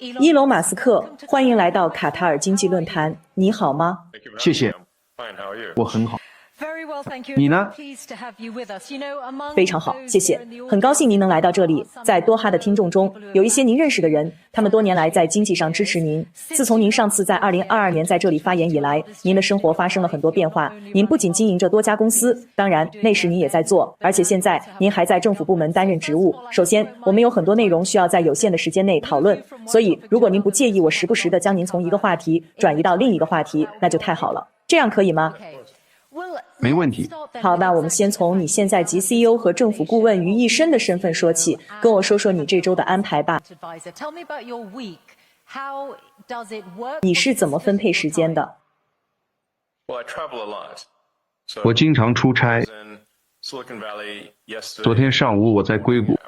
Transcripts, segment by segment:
伊隆·马斯克，欢迎来到卡塔尔经济论坛。你好吗？谢谢，我很好。你呢？非常好，谢谢。很高兴您能来到这里。在多哈的听众中，有一些您认识的人，他们多年来在经济上支持您。自从您上次在2022年在这里发言以来，您的生活发生了很多变化。您不仅经营着多家公司，当然那时您也在做，而且现在您还在政府部门担任职务。首先，我们有很多内容需要在有限的时间内讨论，所以如果您不介意我时不时地将您从一个话题转移到另一个话题，那就太好了。这样可以吗？没问题。好，那我们先从你现在集 CEO 和政府顾问于一身的身份说起，跟我说说你这周的安排吧。你是怎么分配时间的？我经常出差。昨天上午我在硅谷，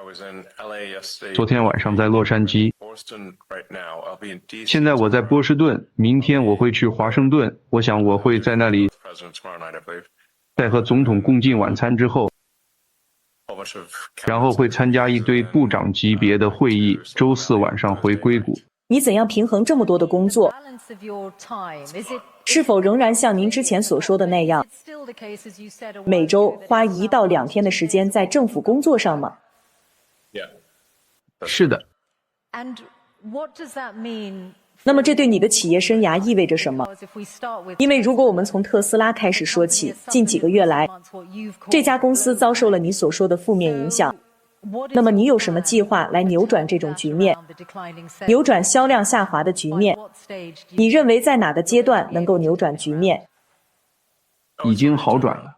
昨天晚上在洛杉矶，现在我在波士顿，明天我会去华盛顿。我想我会在那里，在和总统共进晚餐之后，然后会参加一堆部长级别的会议，周四晚上回硅谷。你怎样平衡这么多的工作？是否仍然像您之前所说的那样，每周花1到2天的时间在政府工作上吗？是的。那么这对你的企业生涯意味着什么？因为如果我们从特斯拉开始说起，近几个月来，这家公司遭受了你所说的负面影响。那么你有什么计划来扭转这种局面，扭转销量下滑的局面？你认为在哪个阶段能够扭转局面？已经好转了。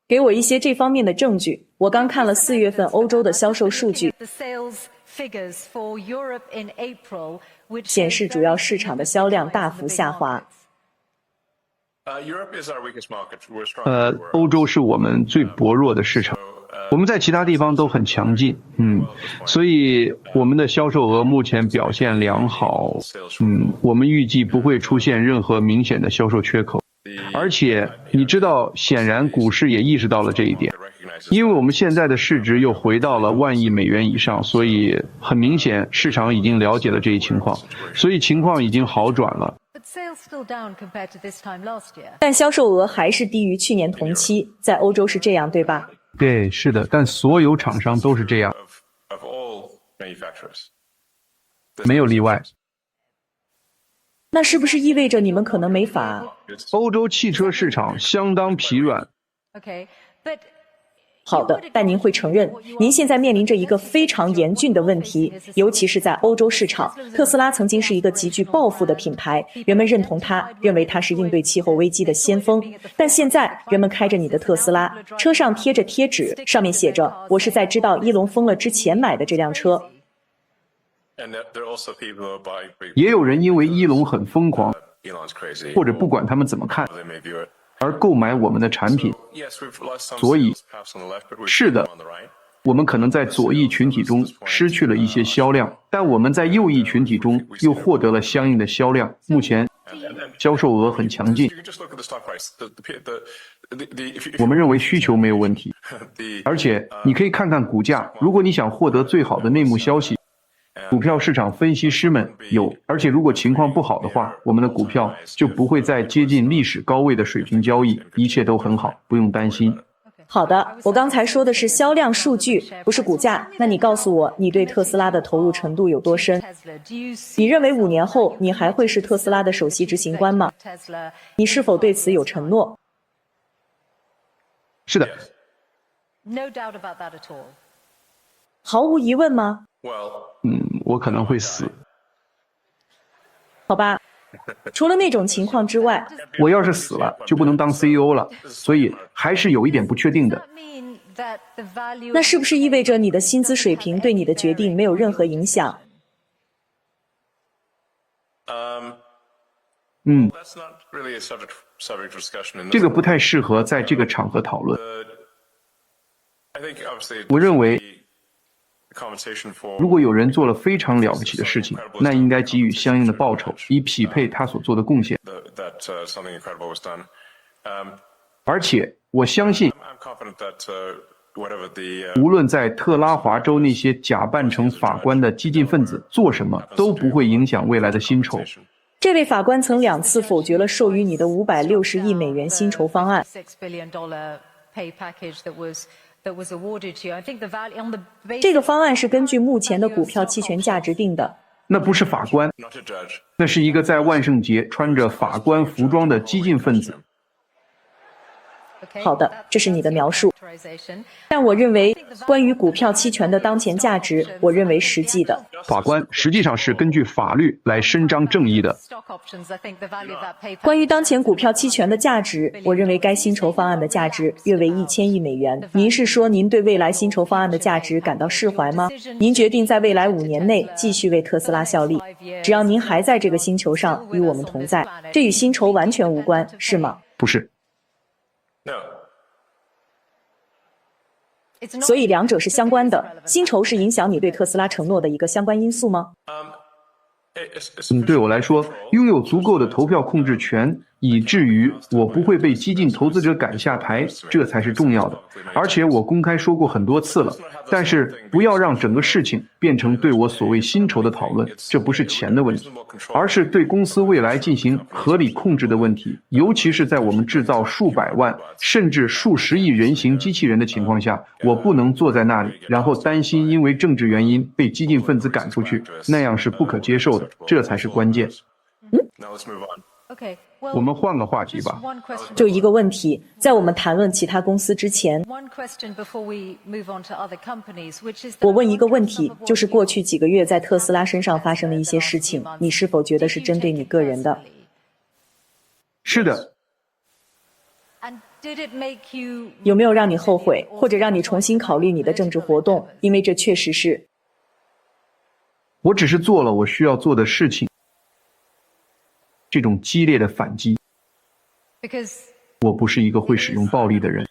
给我一些这方面的证据。我刚看了4月份欧洲的销售数据，显示主要市场的销量大幅下滑。欧洲是我们最薄弱的市场。我们在其他地方都很强劲，所以我们的销售额目前表现良好，我们预计不会出现任何明显的销售缺口。而且你知道，显然股市也意识到了这一点，因为我们现在的市值又回到了1万亿美元以上，所以很明显市场已经了解了这一情况，所以情况已经好转了。但销售额还是低于去年同期，在欧洲是这样，对吧？对，是的，但所有厂商都是这样，没有例外。那是不是意味着你们可能没法？欧洲汽车市场相当疲软。好的，但您会承认，您现在面临着一个非常严峻的问题，尤其是在欧洲市场。特斯拉曾经是一个极具抱负的品牌，人们认同它，认为它是应对气候危机的先锋。但现在，人们开着你的特斯拉，车上贴着贴纸，上面写着“我是在知道伊隆疯了之前买的这辆车”。也有人因为伊隆很疯狂，或者不管他们怎么看，而购买我们的产品。所以，是的，我们可能在左翼群体中失去了一些销量，但我们在右翼群体中又获得了相应的销量。目前，销售额很强劲。我们认为需求没有问题，而且你可以看看股价。如果你想获得最好的内幕消息，股票市场分析师们有，而且如果情况不好的话，我们的股票就不会在接近历史高位的水平交易，一切都很好，不用担心。好的，我刚才说的是销量数据，不是股价。那你告诉我，你对特斯拉的投入程度有多深？你认为5年后你还会是特斯拉的首席执行官吗？你是否对此有承诺？是的。毫无疑问吗？我可能会死。好吧，除了那种情况之外，我要是死了就不能当 CEO 了，所以还是有一点不确定的。那是不是意味着你的薪资水平对你的决定没有任何影响？这个不太适合在这个场合讨论。我认为如果有人做了非常了不起的事情，那应该给予相应的报酬，以匹配他所做的贡献。而且我相信无论在特拉华州那些假扮成法官的激进分子做什么，都不会影响未来的薪酬。这位法官曾2次否决了授予你的560亿美元薪酬方案。这个方案是根据目前的股票期权价值定的。那不是法官，那是一个在万圣节穿着法官服装的激进分子。好的，这是你的描述。但我认为，关于股票期权的当前价值，我认为实际的。法官实际上是根据法律来伸张正义的。关于当前股票期权的价值，我认为该薪酬方案的价值约为1000亿美元。您是说您对未来薪酬方案的价值感到释怀吗？您决定在未来5年内继续为特斯拉效力，只要您还在这个星球上与我们同在，这与薪酬完全无关，是吗？不是。所以两者是相关的，薪酬是影响你对特斯拉承诺的一个相关因素吗？对我来说，拥有足够的投票控制权，以至于我不会被激进投资者赶下台，这才是重要的。而且我公开说过很多次了，但是不要让整个事情变成对我所谓薪酬的讨论，这不是钱的问题，而是对公司未来进行合理控制的问题，尤其是在我们制造数百万甚至数十亿人形机器人的情况下，我不能坐在那里，然后担心因为政治原因被激进分子赶出去，那样是不可接受的，这才是关键。我们换个话题吧。就一个问题，在我们谈论其他公司之前，我问一个问题，就是过去几个月在特斯拉身上发生的一些事情，你是否觉得是针对你个人的？是的。有没有让你后悔，或者让你重新考虑你的政治活动？因为这确实是……我只是做了我需要做的事情。这种激烈的反击，我不是一个会使用暴力的人。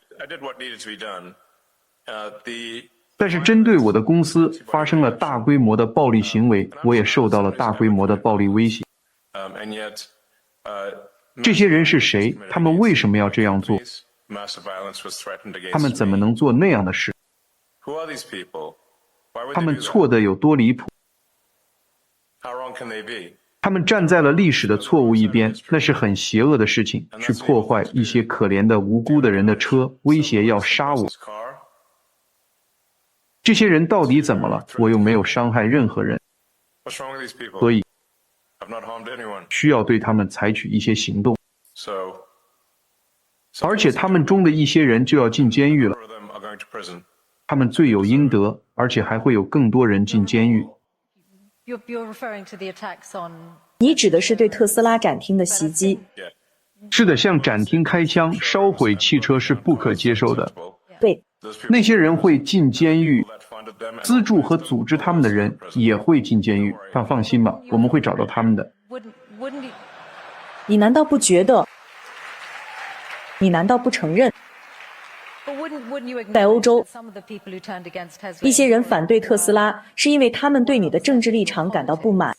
但是针对我的公司发生了大规模的暴力行为，我也受到了大规模的暴力威胁。这些人是谁？他们为什么要这样做？他们怎么能做那样的事？他们错得有多离谱？他们站在了历史的错误一边，那是很邪恶的事情，去破坏一些可怜的无辜的人的车，威胁要杀我。这些人到底怎么了？我又没有伤害任何人，所以需要对他们采取一些行动。而且他们中的一些人就要进监狱了，他们罪有应得，而且还会有更多人进监狱。你指的是对特斯拉展厅的袭击？是的，向展厅开枪、烧毁汽车是不可接受的。对，那些人会进监狱，资助和组织他们的人也会进监狱。但放心吧，我们会找到他们的。你难道不觉得？你难道不承认？在欧洲，一些人反对特斯拉，是因为他们对你的政治立场感到不满，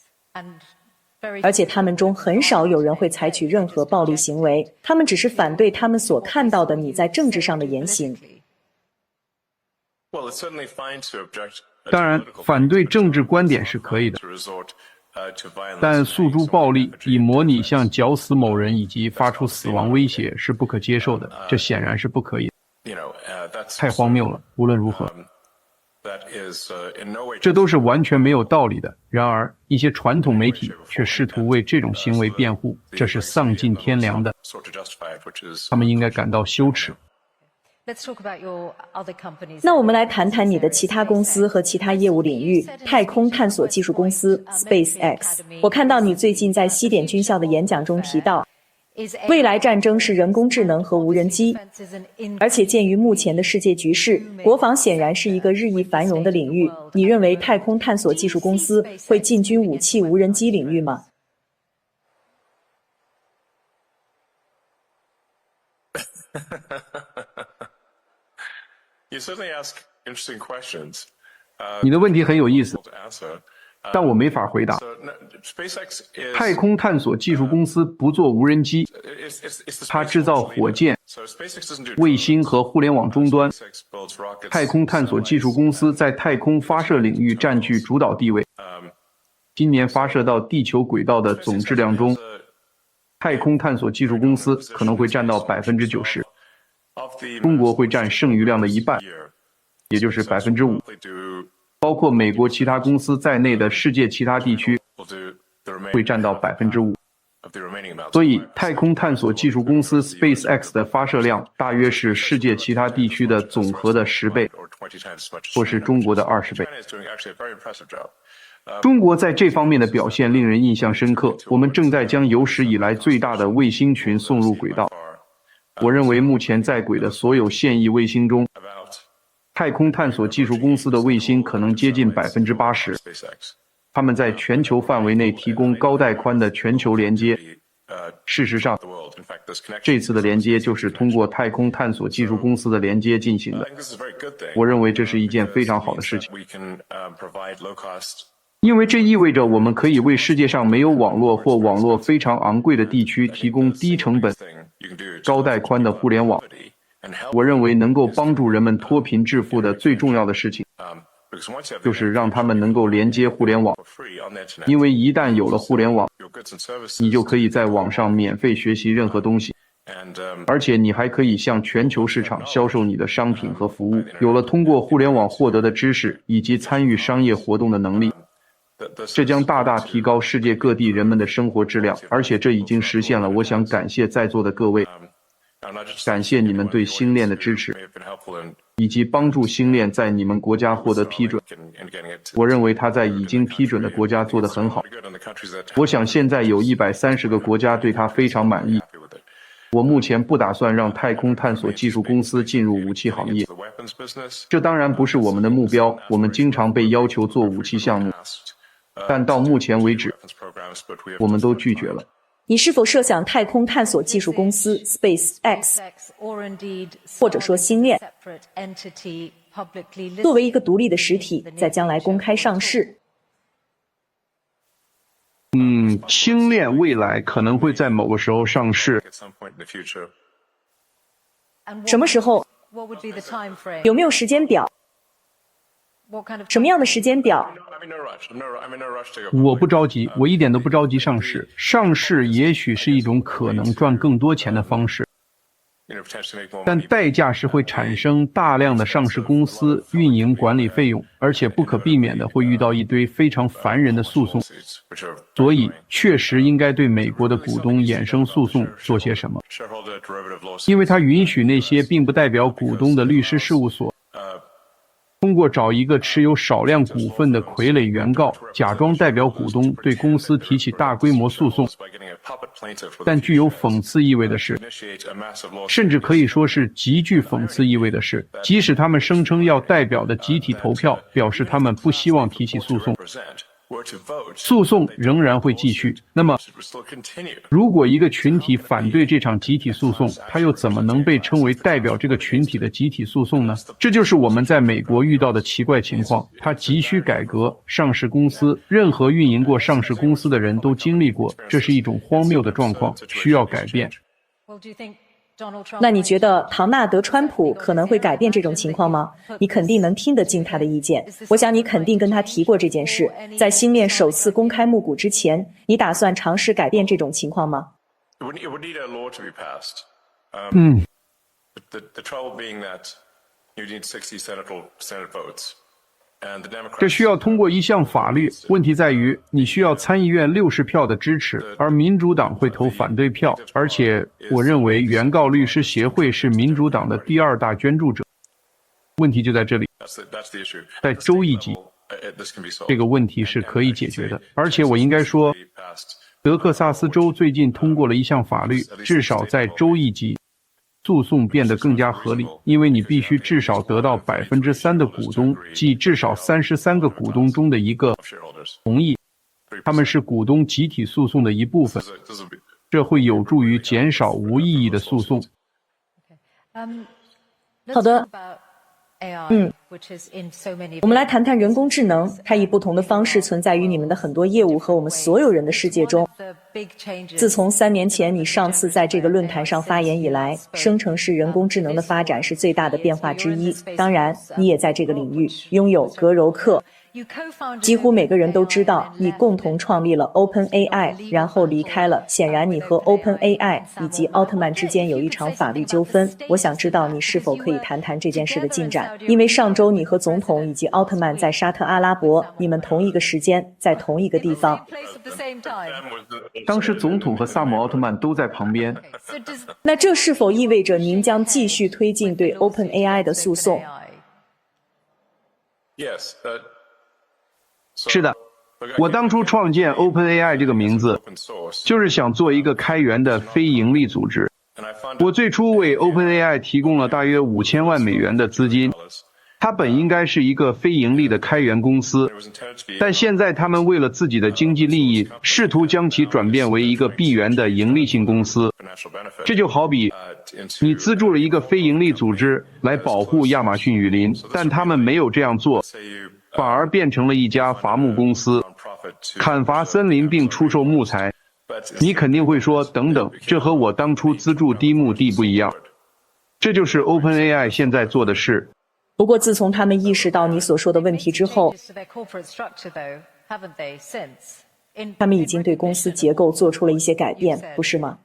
而且他们中很少有人会采取任何暴力行为，他们只是反对他们所看到的你在政治上的言行。当然，反对政治观点是可以的，但诉诸暴力以模拟像绞死某人以及发出死亡威胁是不可接受的，这显然是不可以的。太荒谬了，无论如何，这都是完全没有道理的。然而，一些传统媒体却试图为这种行为辩护，这是丧尽天良的。他们应该感到羞耻。那我们来谈谈你的其他公司和其他业务领域。太空探索技术公司 SpaceX， 我看到你最近在西点军校的演讲中提到，未来战争是人工智能和无人机，而且鉴于目前的世界局势，国防显然是一个日益繁荣的领域。你认为太空探索技术公司会进军武器无人机领域吗？你的问题很有意思。但我没法回答。太空探索技术公司不做无人机，它制造火箭、卫星和互联网终端。太空探索技术公司在太空发射领域占据主导地位。今年发射到地球轨道的总质量中，太空探索技术公司可能会占到90%，中国会占剩余量的一半，也就是5%。包括美国其他公司在内的世界其他地区会占到5%。所以，太空探索技术公司 SpaceX 的发射量大约是世界其他地区的总和的10倍，或是中国的20倍。中国在这方面的表现令人印象深刻。我们正在将有史以来最大的卫星群送入轨道。我认为目前在轨的所有现役卫星中，太空探索技术公司的卫星可能接近80%。他们在全球范围内提供高带宽的全球连接。事实上，这次的连接就是通过太空探索技术公司的连接进行的。我认为这是一件非常好的事情。因为这意味着我们可以为世界上没有网络或网络非常昂贵的地区提供低成本、高带宽的互联网。我认为能够帮助人们脱贫致富的最重要的事情，就是让他们能够连接互联网。因为一旦有了互联网，你就可以在网上免费学习任何东西，而且你还可以向全球市场销售你的商品和服务。有了通过互联网获得的知识以及参与商业活动的能力，这将大大提高世界各地人们的生活质量，而且这已经实现了。我想感谢在座的各位，感谢你们对星链的支持，以及帮助星链在你们国家获得批准。我认为它在已经批准的国家做得很好。我想现在有130个国家对它非常满意。我目前不打算让太空探索技术公司进入武器行业，这当然不是我们的目标。我们经常被要求做武器项目，但到目前为止，我们都拒绝了。你是否设想太空探索技术公司 SpaceX 或者说星链作为一个独立的实体，在将来公开上市？星链未来可能会在某个时候上市。什么时候？有没有时间表？什么样的时间表？我不着急，我一点都不着急上市。上市也许是一种可能赚更多钱的方式，但代价是会产生大量的上市公司运营管理费用，而且不可避免的会遇到一堆非常烦人的诉讼。所以确实应该对美国的股东衍生诉讼做些什么，因为它允许那些并不代表股东的律师事务所通过找一个持有少量股份的傀儡原告，假装代表股东对公司提起大规模诉讼。但具有讽刺意味的是，甚至可以说是极具讽刺意味的是，即使他们声称要代表的集体投票表示他们不希望提起诉讼，诉讼仍然会继续。那么，如果一个群体反对这场集体诉讼，它又怎么能被称为代表这个群体的集体诉讼呢？这就是我们在美国遇到的奇怪情况。它急需改革。上市公司，任何运营过上市公司的人都经历过，这是一种荒谬的状况，需要改变。那你觉得唐纳德·川普可能会改变这种情况吗？你肯定能听得进他的意见。我想你肯定跟他提过这件事。在星链首次公开募股之前，你打算尝试改变这种情况吗？这需要通过一项法律，问题在于你需要参议院60票的支持，而民主党会投反对票，而且我认为原告律师协会是民主党的第2大捐助者。问题就在这里，在州一级，这个问题是可以解决的。而且我应该说，德克萨斯州最近通过了一项法律，至少在州一级，诉讼变得更加合理，因为你必须至少得到3%的股东，即至少33个股东中的一个同意，他们是股东集体诉讼的一部分，这会有助于减少无意义的诉讼。好的，我们来谈谈人工智能，它以不同的方式存在于你们的很多业务和我们所有人的世界中。自从3年前你上次在这个论坛上发言以来，生成式人工智能的发展是最大的变化之一。当然，你也在这个领域拥有格柔克。几乎每个人都知道你共同创立了 OpenAI， 然后离开了。显然你和 OpenAI 以及奥特曼之间有一场法律纠纷。我想知道你是否可以谈谈这件事的进展，因为上周你和总统以及奥特曼在沙特阿拉伯，你们同一个时间在同一个地方。当时总统和萨姆奥特曼都在旁边。那这是否意味着您将继续推进对 OpenAI 的诉讼？是的，我当初创建 OpenAI 这个名字，就是想做一个开源的非盈利组织。我最初为 OpenAI 提供了大约5000万美元的资金，它本应该是一个非盈利的开源公司，但现在他们为了自己的经济利益，试图将其转变为一个闭源的盈利性公司。这就好比你资助了一个非盈利组织来保护亚马逊雨林，但他们没有这样做，反而变成了一家伐木公司，砍伐森林并出售木材。你肯定会说，等等，这和我当初资助低木地不一样。这就是 OpenAI 现在做的事。不过自从他们意识到你所说的问题之后，他们已经对公司结构做出了一些改变，不是吗？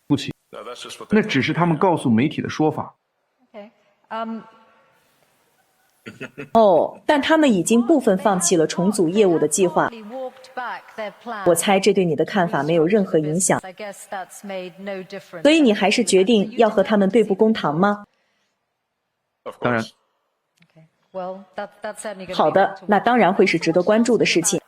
不起，那只是他们告诉媒体的说法。但他们已经部分放弃了重组业务的计划。我猜这对你的看法没有任何影响，所以你还是决定要和他们对簿公堂吗？当然。好的，那当然会是值得关注的事情。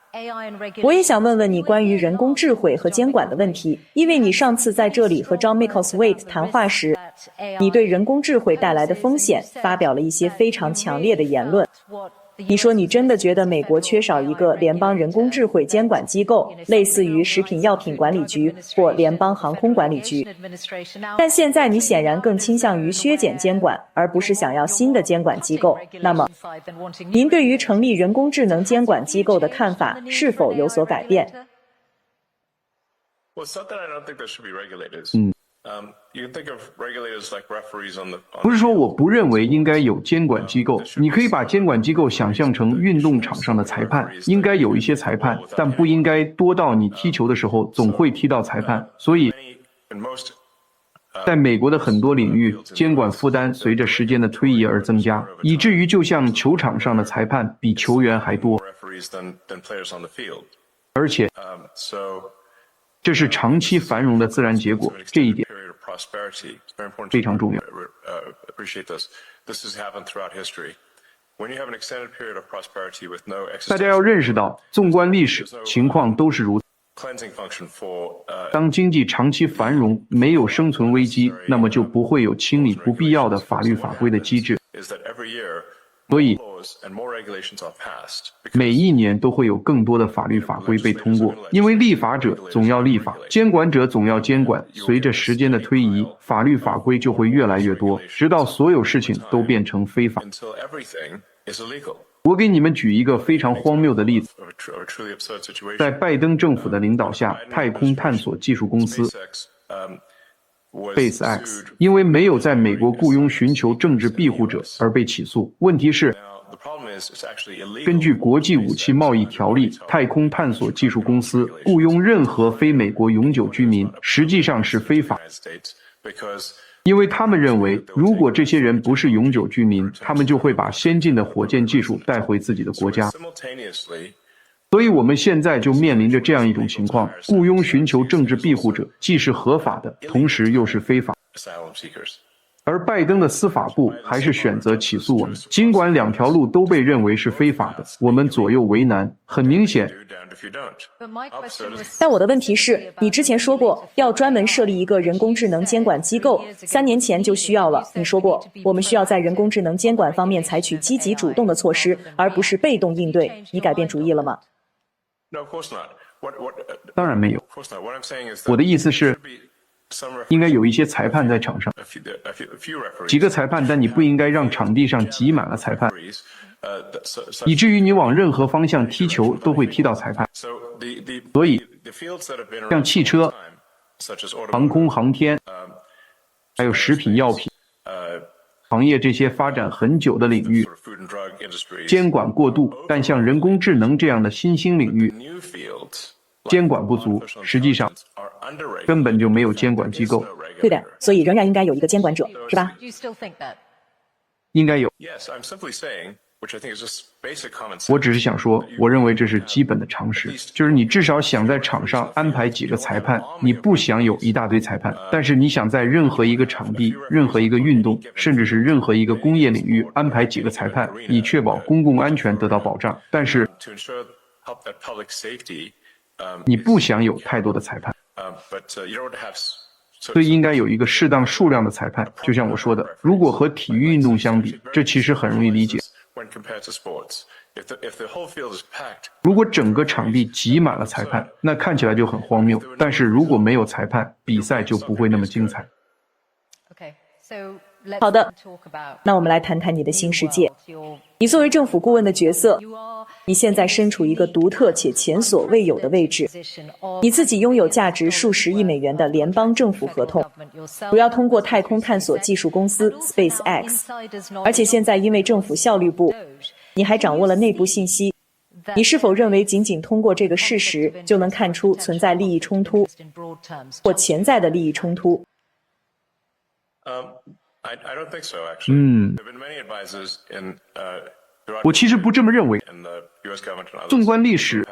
我也想问问你关于人工智慧和监管的问题，因为你上次在这里和 John Micklethwaite 谈话时，你对人工智慧带来的风险发表了一些非常强烈的言论。你说你真的觉得美国缺少一个联邦人工智慧监管机构，类似于食品药品管理局或联邦航空管理局，但现在你显然更倾向于削减监管，而不是想要新的监管机构。那么，您对于成立人工智能监管机构的看法是否有所改变？不是说我不认为应该有监管机构，你可以把监管机构想象成运动场上的裁判，应该有一些裁判，但不应该多到你踢球的时候总会踢到裁判。所以在美国的很多领域，监管负担随着时间的推移而增加，以至于就像球场上的裁判比球员还多，而且这是长期繁荣的自然结果，这一点非常重要。大家要认识到，纵观历史，情况都是如此。当经济长期繁荣，没有生存危机，那么就不会有清理不必要的法律法规的机制。所以每一年都会有更多的法律法规被通过，因为立法者总要立法，监管者总要监管。随着时间的推移，法律法规就会越来越多，直到所有事情都变成非法。我给你们举一个非常荒谬的例子，在拜登政府的领导下，太空探索技术公司SpaceX 因为没有在美国雇佣寻求政治庇护者而被起诉。问题是，根据国际武器贸易条例，太空探索技术公司雇佣任何非美国永久居民实际上是非法，因为他们认为，如果这些人不是永久居民，他们就会把先进的火箭技术带回自己的国家。所以我们现在就面临着这样一种情况，雇佣寻求政治庇护者既是合法的，同时又是非法。而拜登的司法部还是选择起诉我们，尽管两条路都被认为是非法的，我们左右为难。很明显，但我的问题是，你之前说过要专门设立一个人工智能监管机构，3年前就需要了。你说过，我们需要在人工智能监管方面采取积极主动的措施，而不是被动应对。你改变主意了吗？当然没有。我的意思是，应该有一些裁判在场上，几个裁判，但你不应该让场地上挤满了裁判，以至于你往任何方向踢球都会踢到裁判。所以，像汽车、航空航天，还有食品药品行业这些发展很久的领域，监管过度，但像人工智能这样的新兴领域，监管不足，实际上根本就没有监管机构。对的，所以仍然应该有一个监管者，是吧？应该有。我只是想说，我认为这是基本的常识，就是你至少想在场上安排几个裁判，你不想有一大堆裁判，但是你想在任何一个场地、任何一个运动，甚至是任何一个工业领域安排几个裁判，以确保公共安全得到保障。但是你不想有太多的裁判，所以应该有一个适当数量的裁判。就像我说的，如果和体育运动相比，这其实很容易理解。如果整个场地挤满了裁判，那看起来就很荒谬。但是如果没有裁判，比赛就不会那么精彩。好的，那我们来谈谈你的新世界。你作为政府顾问的角色，你现在身处一个独特且前所未有的位置。你自己拥有价值数十亿美元的联邦政府合同，主要通过太空探索技术公司 SpaceX， 而且现在因为政府效率部，你还掌握了内部信息。你是否认为仅仅通过这个事实就能看出存在利益冲突或潜在的利益冲突？我其实不这么认为。纵观历史，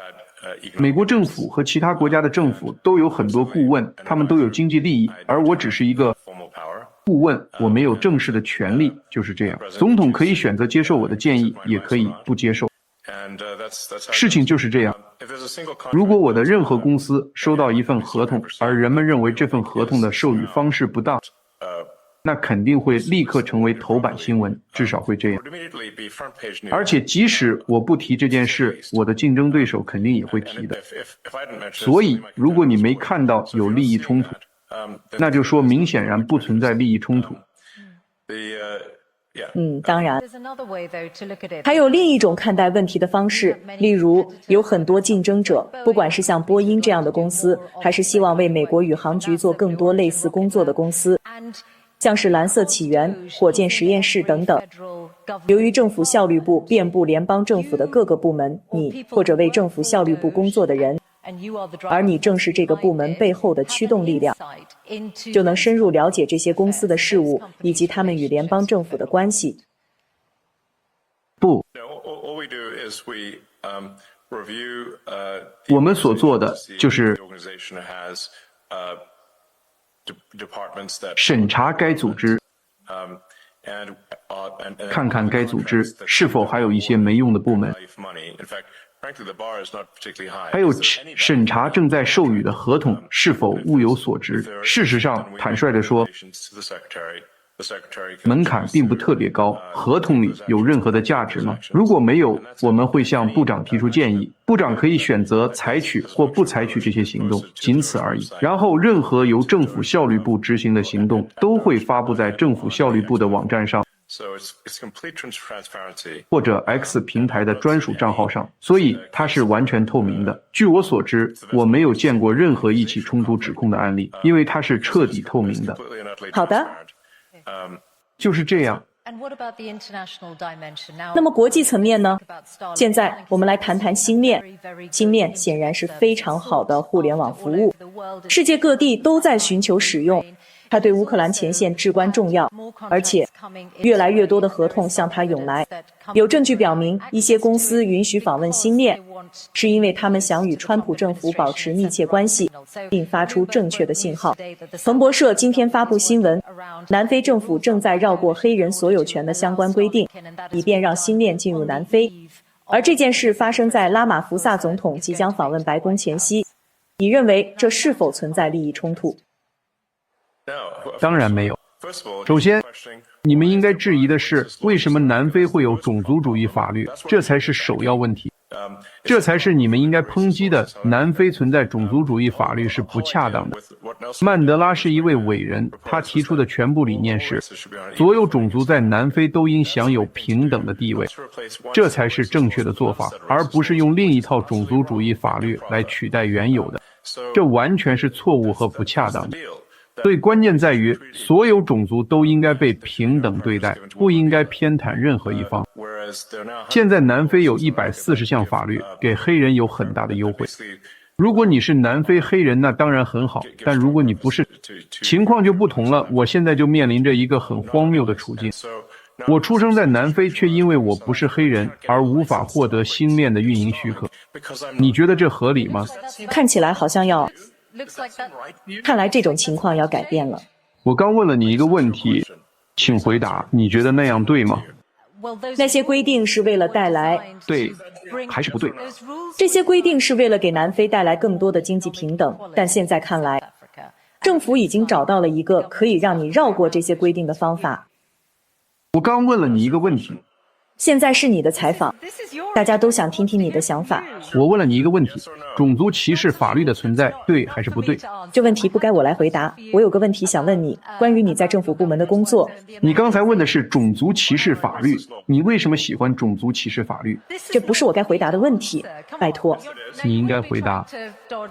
美国政府和其他国家的政府都有很多顾问，他们都有经济利益，而我只是一个顾问，我没有正式的权利，就是这样。总统可以选择接受我的建议，也可以不接受。事情就是这样。如果我的任何公司收到一份合同，而人们认为这份合同的授予方式不当，那肯定会立刻成为头版新闻，至少会这样。而且即使我不提这件事，我的竞争对手肯定也会提的。所以如果你没看到有利益冲突，那就说明显然不存在利益冲突。当然，还有另一种看待问题的方式，例如有很多竞争者，不管是像波音这样的公司，还是希望为美国宇航局做更多类似工作的公司，像是蓝色起源、火箭实验室等等。由于政府效率部遍布联邦政府的各个部门，你或者为政府效率部工作的人，而你正是这个部门背后的驱动力量，就能深入了解这些公司的事务以及他们与联邦政府的关系。不，我们所做的就是审查该组织，看看该组织是否还有一些没用的部门，还有审查正在授予的合同是否物有所值。事实上，坦率地说，门槛并不特别高。合同里有任何的价值吗？如果没有，我们会向部长提出建议，部长可以选择采取或不采取这些行动，仅此而已。然后任何由政府效率部执行的行动都会发布在政府效率部的网站上，或者 X 平台的专属账号上，所以它是完全透明的。据我所知，我没有见过任何一起冲突指控的案例，因为它是彻底透明的。好的，就是这样。那么国际层面呢？现在我们来谈谈星链。星链显然是非常好的互联网服务，世界各地都在寻求使用。它对乌克兰前线至关重要，而且越来越多的合同向它涌来。有证据表明，一些公司允许访问星链，是因为他们想与川普政府保持密切关系，并发出正确的信号。彭博社今天发布新闻，南非政府正在绕过黑人所有权的相关规定，以便让星链进入南非。而这件事发生在拉马福萨总统即将访问白宫前夕。你认为这是否存在利益冲突？当然没有。首先，你们应该质疑的是，为什么南非会有种族主义法律？这才是首要问题。这才是你们应该抨击的。南非存在种族主义法律是不恰当的。曼德拉是一位伟人，他提出的全部理念是，所有种族在南非都应享有平等的地位，这才是正确的做法，而不是用另一套种族主义法律来取代原有的，这完全是错误和不恰当的。所以关键在于，所有种族都应该被平等对待，不应该偏袒任何一方。现在南非有140项法律，给黑人有很大的优惠。如果你是南非黑人，那当然很好，但如果你不是，情况就不同了。我现在就面临着一个很荒谬的处境。我出生在南非，却因为我不是黑人而无法获得星链的运营许可。你觉得这合理吗？看起来好像要，看来这种情况要改变了。我刚问了你一个问题，请回答，你觉得那样对吗？那些规定是为了带来，对还是不对？这些规定是为了给南非带来更多的经济平等，但现在看来，政府已经找到了一个可以让你绕过这些规定的方法。我刚问了你一个问题，现在是你的采访，大家都想听听你的想法。我问了你一个问题，种族歧视法律的存在对还是不对？这问题不该我来回答。我有个问题想问你，关于你在政府部门的工作。你刚才问的是种族歧视法律，你为什么喜欢种族歧视法律？这不是我该回答的问题，拜托。你应该回答。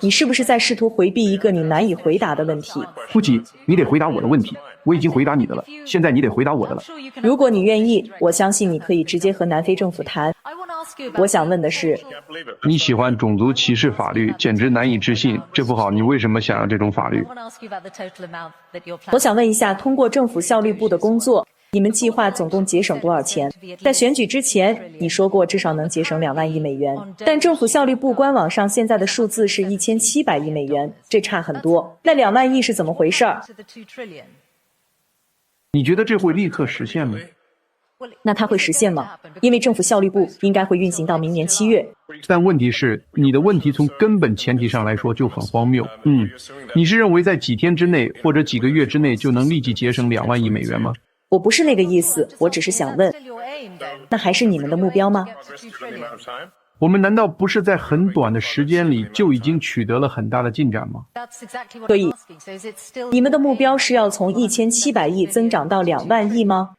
你是不是在试图回避一个你难以回答的问题？不急，你得回答我的问题。我已经回答你的了，现在你得回答我的了。如果你愿意，我相信你可以直接和南非政府谈。我想问的是，你喜欢种族歧视法律，简直难以置信，这不好，你为什么想要这种法律？我想问一下，通过政府效率部的工作，你们计划总共节省多少钱？在选举之前，你说过至少能节省2万亿美元，但政府效率部官网上现在的数字是1700亿美元，这差很多。那2万亿是怎么回事？你觉得这会立刻实现吗？那它会实现吗？因为政府效率部应该会运行到明年7月。但问题是，你的问题从根本前提上来说就很荒谬。你是认为在几天之内或者几个月之内就能立即节省2万亿美元吗？我不是那个意思，我只是想问，那还是你们的目标吗？我们难道不是在很短的时间里就已经取得了很大的进展吗？所以，你们的目标是要从1700亿增长到2万亿吗？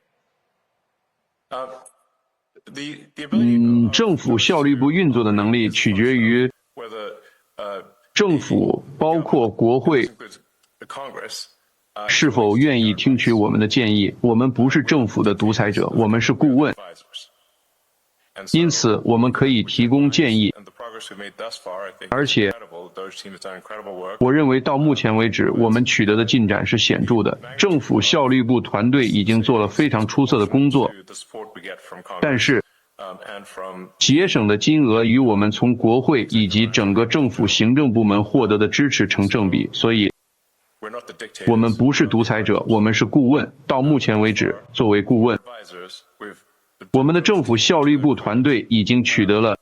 政府效率部运作的能力取决于政府，包括国会，是否愿意听取我们的建议。我们不是政府的独裁者，我们是顾问。因此，我们可以提供建议，而且，我认为到目前为止，我们取得的进展是显著的。政府效率部团队已经做了非常出色的工作，但是，节省的金额与我们从国会以及整个政府行政部门获得的支持成正比，所以，我们不是独裁者，我们是顾问。到目前为止，作为顾问，我们的政府效率部团队已经取得了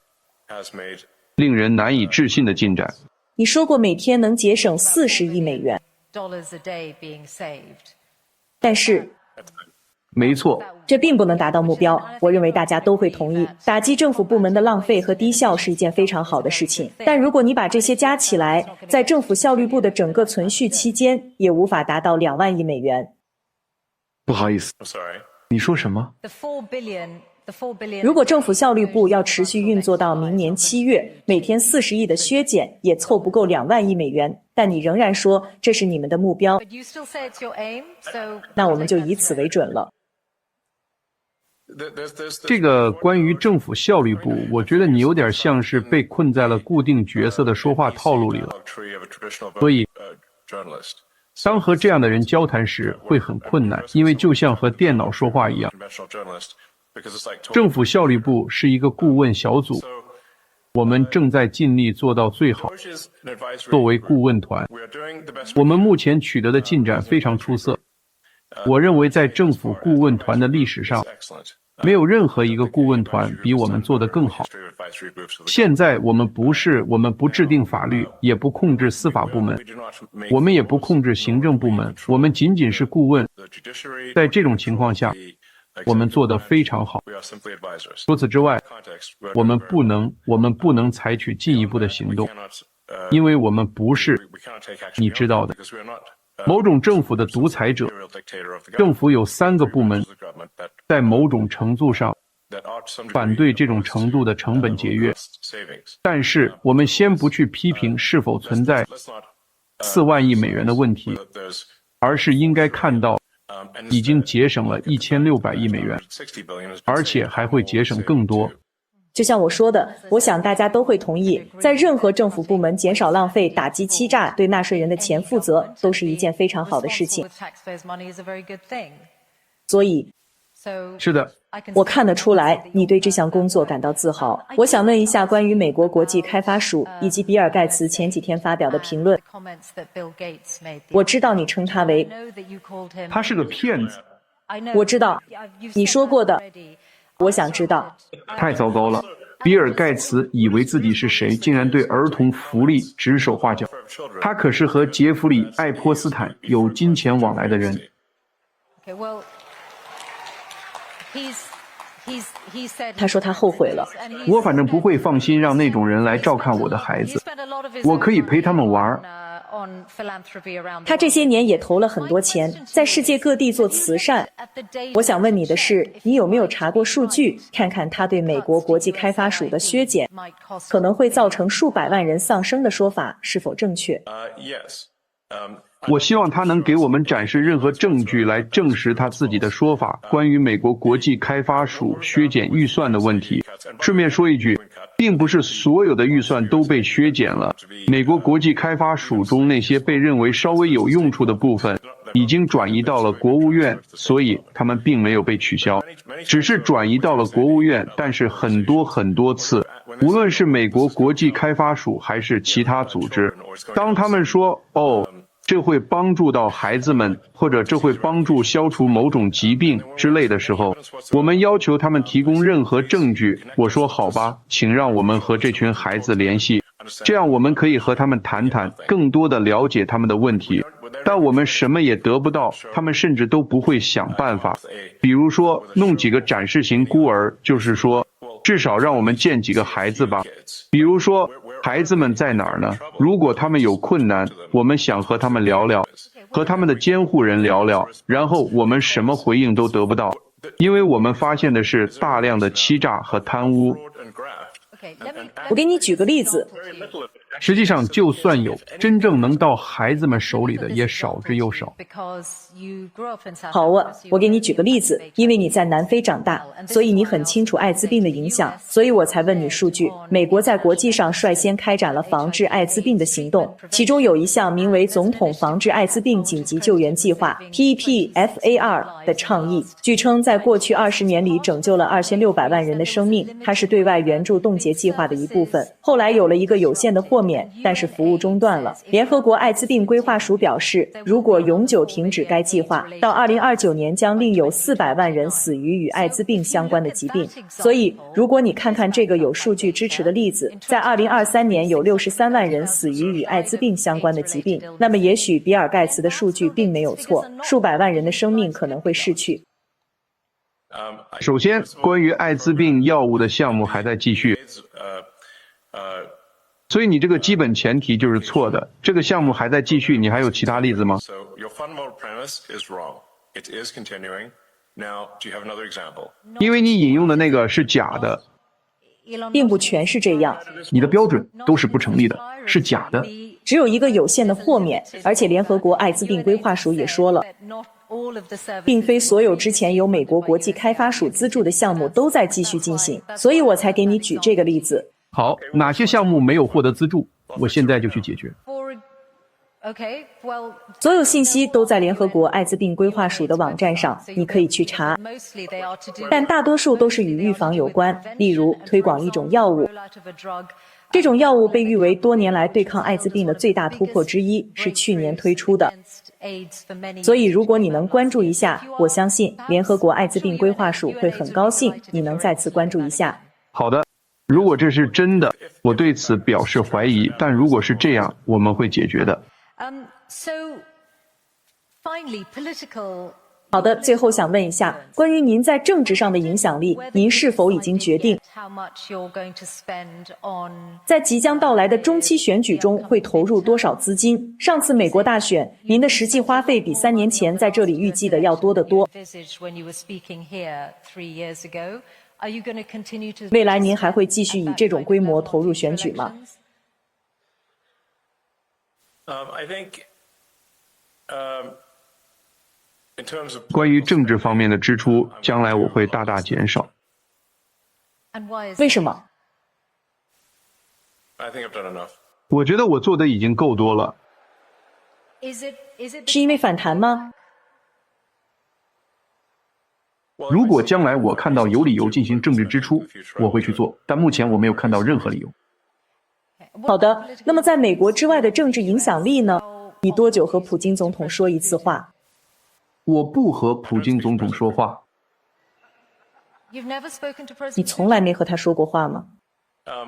令人难以置信的进展。你说过每天能节省40亿美元，但是，没错，这并不能达到目标。我认为大家都会同意，打击政府部门的浪费和低效是一件非常好的事情。但如果你把这些加起来，在政府效率部的整个存续期间，也无法达到2万亿美元。不好意思，你说什么？如果政府效率部要持续运作到明年7月，每天40亿的削减也凑不够2万亿美元，但你仍然说这是你们的目标，那我们就以此为准了。这个关于政府效率部，我觉得你有点像是被困在了固定角色的说话套路里了。所以，当和这样的人交谈时会很困难，因为就像和电脑说话一样。政府效率部是一个顾问小组，我们正在尽力做到最好。作为顾问团，我们目前取得的进展非常出色。我认为在政府顾问团的历史上，没有任何一个顾问团比我们做得更好。现在我们不制定法律，也不控制司法部门，我们也不控制行政部门，我们仅仅是顾问。在这种情况下，我们做得非常好。除此之外，我们不能采取进一步的行动。因为我们不是你知道的某种政府的独裁者。政府有3个部门，在某种程度上反对这种程度的成本节约。但是我们先不去批评是否存在4万亿美元的问题，而是应该看到已经节省了1600亿美元，而且还会节省更多。就像我说的，我想大家都会同意，在任何政府部门减少浪费、打击欺诈、对纳税人的钱负责，都是一件非常好的事情。所以，是的，我看得出来你对这项工作感到自豪。我想问一下关于美国国际开发署以及比尔盖茨前几天发表的评论。我知道你称他为他是个骗子。我知道你说过的。我想知道。太糟糕了，比尔盖茨以为自己是谁，竟然对儿童福利指手画脚。他可是和杰弗里·爱泼斯坦有金钱往来的人。他说他后悔了。我反正不会放心让那种人来照看我的孩子，我可以陪他们玩。他这些年也投了很多钱，在世界各地做慈善。我想问你的是，你有没有查过数据，看看他对美国国际开发署的削减可能会造成数百万人丧生的说法是否正确？我希望他能给我们展示任何证据来证实他自己的说法，关于美国国际开发署削减预算的问题。顺便说一句，并不是所有的预算都被削减了，美国国际开发署中那些被认为稍微有用处的部分已经转移到了国务院，所以他们并没有被取消，只是转移到了国务院。但是很多次，无论是美国国际开发署还是其他组织，当他们说这会帮助到孩子们，或者这会帮助消除某种疾病之类的时候，我们要求他们提供任何证据。我说好吧，请让我们和这群孩子联系，这样我们可以和他们谈谈，更多的了解他们的问题。但我们什么也得不到，他们甚至都不会想办法。比如说弄几个展示型孤儿，就是说至少让我们见几个孩子吧。比如说孩子们在哪儿呢？如果他们有困难，我们想和他们聊聊，和他们的监护人聊聊，然后我们什么回应都得不到，因为我们发现的是大量的欺诈和贪污。我给你举个例子。实际上就算有，真正能到孩子们手里的也少之又少。好啊，我给你举个例子，因为你在南非长大，所以你很清楚艾滋病的影响，所以我才问你数据。美国在国际上率先开展了防治艾滋病的行动，其中有一项名为总统防治艾滋病紧急救援计划 PEPFAR 的倡议，据称在过去20年里拯救了2600万人的生命，它是对外援助冻结计划的一部分。后来有了一个有限的豁免，但是服务中断了。联合国艾滋病规划署表示，如果永久停止该计划，到2029年将另有400万人死于与艾滋病相关的疾病。所以如果你看看这个有数据支持的例子，在2023年有63万人死于与艾滋病相关的疾病，那么也许比尔盖茨的数据并没有错，数百万人的生命可能会逝去。首先，关于艾滋病药物的项目还在继续，所以你这个基本前提就是错的。这个项目还在继续，你还有其他例子吗？因为你引用的那个是假的，并不全是这样。你的标准都是不成立的，是假的。只有一个有限的豁免，而且联合国艾滋病规划署也说了，并非所有之前由美国国际开发署资助的项目都在继续进行，所以我才给你举这个例子。好，哪些项目没有获得资助？我现在就去解决。所有信息都在联合国艾滋病规划署的网站上，你可以去查，但大多数都是与预防有关，例如推广一种药物。这种药物被誉为多年来对抗艾滋病的最大突破之一，是去年推出的。所以如果你能关注一下，我相信联合国艾滋病规划署会很高兴你能再次关注一下。好的，如果这是真的，我对此表示怀疑，但如果是这样，我们会解决的。好的，最后想问一下，关于您在政治上的影响力，您是否已经决定在即将到来的中期选举中会投入多少资金？上次美国大选，您的实际花费比3年前在这里预计的要多得多。未来您还会继续以这种规模投入选举吗？关于政治方面的支出，将来我会大大减少。为什么？我觉得我做的已经够多了。是因为反弹吗？如果将来我看到有理由进行政治支出，我会去做，但目前我没有看到任何理由。好的，那么在美国之外的政治影响力呢？你多久和普京总统说一次话？我不和普京总统说话。你从来没和他说过话吗？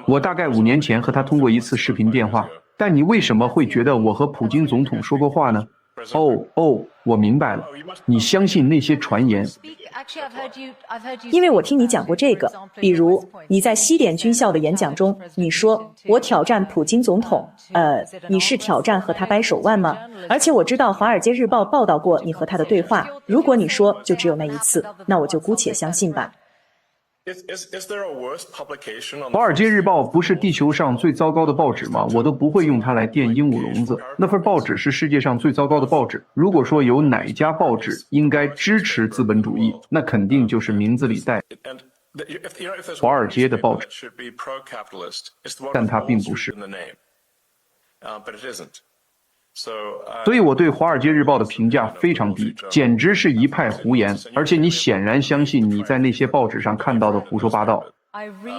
我大概5年前和他通过一次视频电话。但你为什么会觉得我和普京总统说过话呢？我明白了，你相信那些传言。因为我听你讲过这个，比如你在西点军校的演讲中，你说我挑战普京总统，你是挑战和他掰手腕吗？而且我知道《华尔街日报》报道过你和他的对话，如果你说就只有那一次，那我就姑且相信吧。华尔街日报不是地球上最糟糕的报纸吗？我都不会用它来垫鹦鹉笼子。那份报纸是世界上最糟糕的报纸。如果说有哪一家报纸应该支持资本主义，那肯定就是名字里带华尔街的报纸，但它并不是。所以我对《华尔街日报》的评价非常低，简直是一派胡言，而且你显然相信你在那些报纸上看到的胡说八道。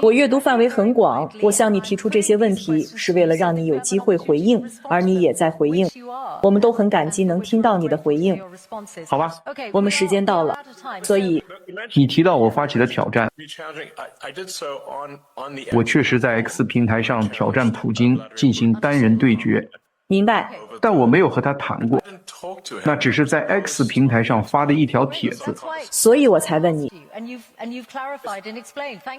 我阅读范围很广，我向你提出这些问题是为了让你有机会回应，而你也在回应。我们都很感激能听到你的回应。好吧，我们时间到了，所以你提到我发起的挑战，我确实在 X 平台上挑战普京进行单人对决。明白，但我没有和他谈过，那只是在 X 平台上发的一条帖子，所以我才问你。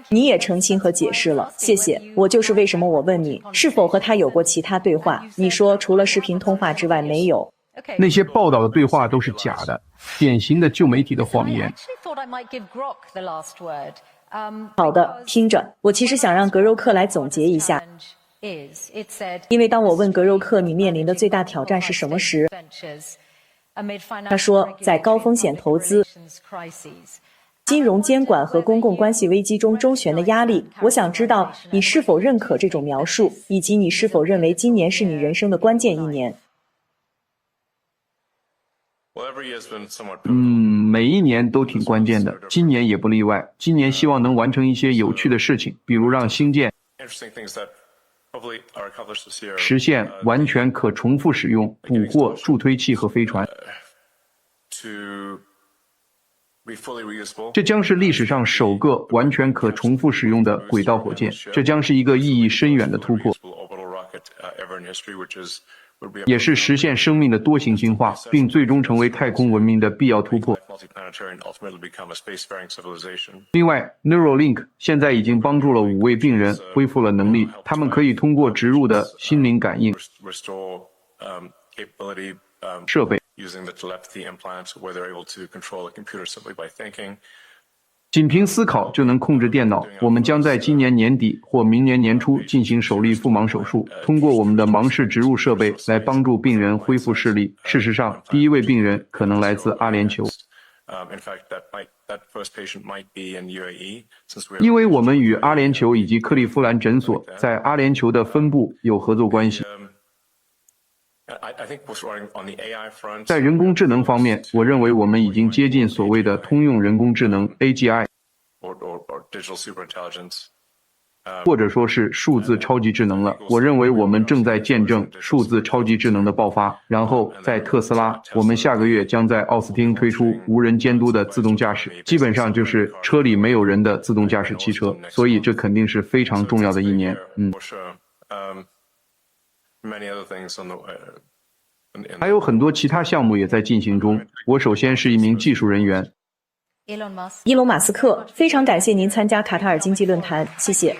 你也澄清和解释了，谢谢。我就是为什么我问你是否和他有过其他对话，你说除了视频通话之外没有。那些报道的对话都是假的，典型的旧媒体的谎言。好的，听着，我其实想让格柔克来总结一下。因为当我问格柔克你面临的最大挑战是什么时，他说在高风险投资、金融监管和公共关系危机中周旋的压力。我想知道你是否认可这种描述，以及你是否认为今年是你人生的关键一年。每一年都挺关键的，今年也不例外。今年希望能完成一些有趣的事情，比如让星舰实现完全可重复使用捕获助推器和飞船，这将是历史上首个完全可重复使用的轨道火箭，这将是一个意义深远的突破，也是实现生命的多行星化，并最终成为太空文明的必要突破。另外 Neuralink 现在已经帮助了5位病人恢复了能力，他们可以通过植入的心灵感应设备仅凭思考就能控制电脑。我们将在今年年底或明年年初进行首例腹盲手术，通过我们的盲视植入设备来帮助病人恢复视力。事实上，第一位病人可能来自阿联酋，因为我们与阿联酋以及克利夫兰诊所在阿联酋的分部有合作关系。在人工智能方面，我认为我们已经接近所谓的通用人工智能 AGI， 或者说是数字超级智能了。我认为我们正在见证数字超级智能的爆发。然后在特斯拉，我们下个月将在奥斯汀推出无人监督的自动驾驶，基本上就是车里没有人的自动驾驶汽车。所以这肯定是非常重要的一年。还有很多其他项目也在进行中。我首先是一名技术人员。伊隆·马斯克，非常感谢您参加卡塔尔经济论坛，谢谢。